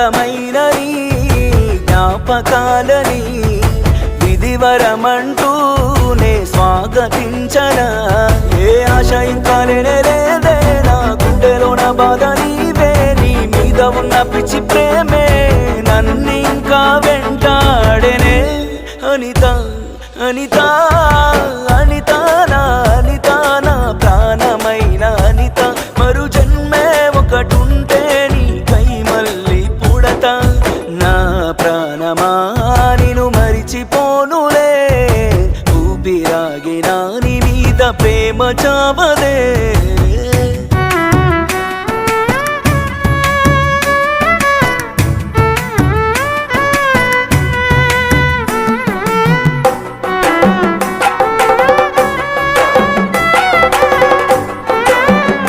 అందమైన నీ జ్ఞాపకాలని విధివరమంటూనే స్వాగతించనా. ఏ ఆశ ఇంకా లేదే నా గుండెలోన బాధ నీవే, నీ మీద ఉన్న పిచ్చి ప్రేమే నన్నింకా వెంటాడెనే. అనిత అనిత అనిత నా అనిత, నా ప్రాణమైన అనిత, మరు జన్మే ఒకటుంటే నీకై మళ్ళీ పుడతా. నా ప్రాణమా నిన్ను మరిచిపోనులే, ఊపిరాగినా నీ మీద ప్రేమ చావదే.